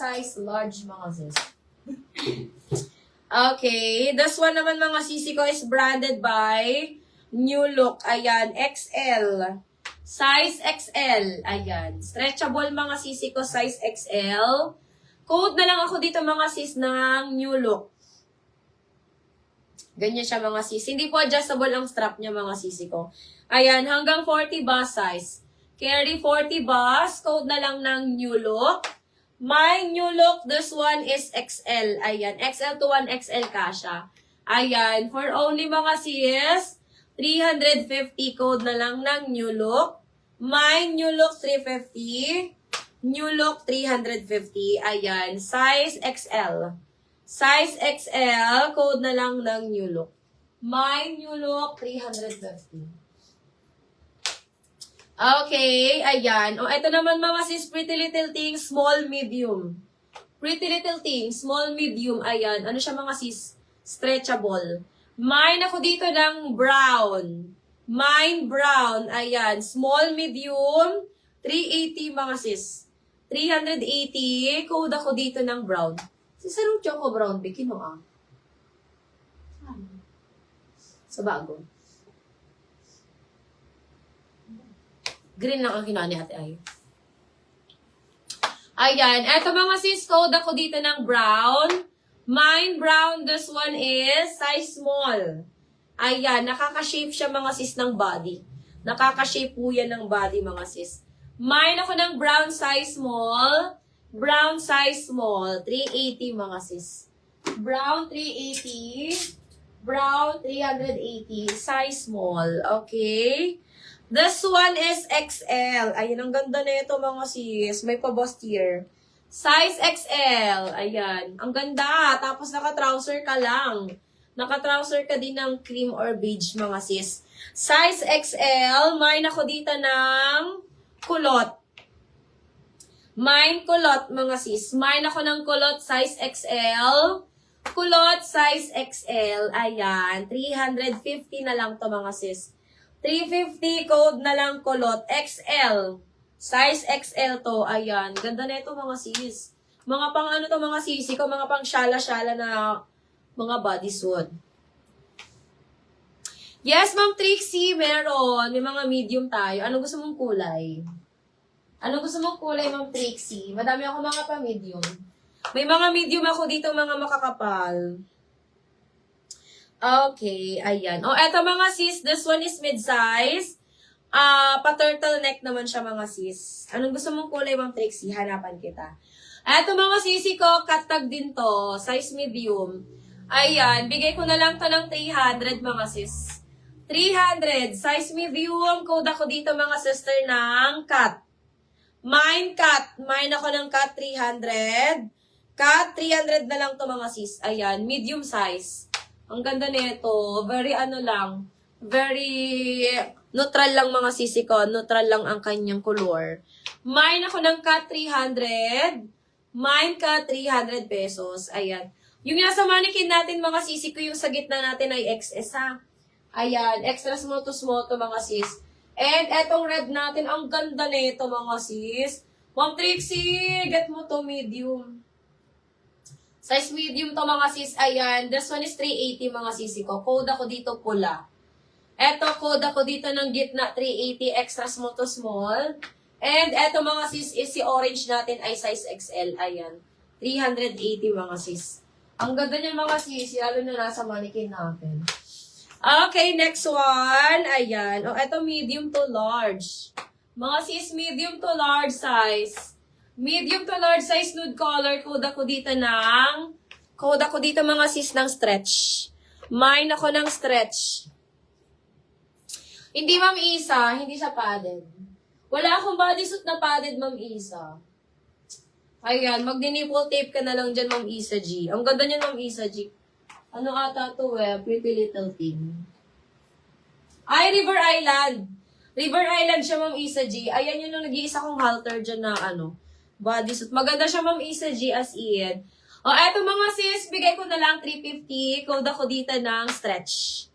size large mga sis. Okay, this one naman mga sisi ko is branded by New Look. Ayan, XL. Size XL. Ayan. Stretchable mga sisi ko, size XL. Code na lang ako dito mga sis ng New Look. Ganyan siya mga sis. Hindi po adjustable ang strap niya mga sisi ko. Ayan, hanggang 40 bus size. Carry 40 bus. Code na lang ng New Look. My New Look, this one is XL. Ayan, XL to 1XL kasha. Ayan, for only mga sis, 350 code na lang ng New Look. My New Look 350. New Look 350. Ayan, size XL. Size XL, code na lang ng New Look. My New Look 350. Okay, ayan. O, ito naman mga sis, Pretty Little Thing, small, medium. Pretty Little Thing, small, medium. Ayan, ano siya mga sis? Stretchable. Mine ako dito ng brown. Mine brown. Ayan, small, medium. 380 mga sis. 380. Code ako dito ng brown. Sis, anong choco brown? Bikino ah. Sa bago. Green lang ang kinuha ni Ate Ay. Ayan. Eto mga sis, code ako dito ng brown. Mine brown. This one is size small. Ayan. Nakaka-shape siya mga sis ng body. Nakaka-shape po yan ng body mga sis. Mine ako ng brown size small. Brown size small. 380 mga sis. Brown 380. Brown 380. Size small. Okay. This one is XL. Ayan, ang ganda na ito mga sis. May pa-bustier. Size XL. Ayan. Ang ganda. Tapos naka-trouser ka lang. Naka-trouser ka din ng cream or beige mga sis. Size XL. Mine ako dito ng kulot. Mine kulot mga sis. Mine ako ng kulot size XL. Kulot size XL. Ayan. 350 na lang to mga sis. 350 code na lang kulot. XL. Size XL to. Ayan. Ganda na ito mga sis. Mga pang ano to mga sisi ko. Mga pang syala-syala na mga bodysuit. Yes, Ma'am Trixie. Meron. May mga medium tayo. Anong gusto mong kulay? Anong gusto mong kulay, Ma'am Trixie? Madami ako mga pa-medium. May mga medium ako dito mga makakapal. Okay, ayan. O, eto mga sis, this one is mid-size. Pa-turtleneck naman siya mga sis. Anong gusto mong kulay, Ma'am Trixie? Hanapan kita. Eto mga sisi ko, katag din to. Size medium. Ayan, bigay ko na lang to ng 300 mga sis. 300. Size medium. Code ako dito mga sister ng cut. Mine cut. Mine ako ng cut 300. Cut 300 na lang to mga sis. Ayan, medium size. Ang ganda nito, very ano lang, very neutral lang mga sisi ko, neutral lang ang kanyang color. Mine ako ng cut 300, mine cut 300 pesos, ayan. Yung nasa mannequin natin mga sisi ko, yung sa gitna natin ay XS ha. Ayan, extra small to mga sis. And etong red natin, ang ganda nito mga sis. Ma'am Trixie, get mo to medium. Size medium to mga sis, ayan. This one is 380 mga sisi ko. Code ako dito pula. Eto, code ako dito ng gitna 380 extra small to small. And eto mga sis is si orange natin ay size XL. Ayan. 380 mga sis. Ang ganda niyan mga sis, lalo na nasa mannequin natin. Okay, next one. Ayan. O, eto medium to large. Mga sis, medium to large size. Medium to large size nude color. Code ako dito mga sis ng stretch. Mine ako ng stretch. Hindi Ma'am Isa, hindi siya padded. Wala akong bodysuit na padded Ma'am Isa. Ayan, magdi-nipple tape ka na lang dyan Ma'am Isa G. Ang ganda niyan Ma'am Isa G. Ano ata to Pretty Little Thing. Ay, River Island. River Island siya Ma'am Isa G. Ayan yun yung nag-iisa kong halter dyan na bodysuit. Maganda siya, Ma'am Isa G, as in. O, eto mga sis, bigay ko na lang 350. Code ako dito ng stretch.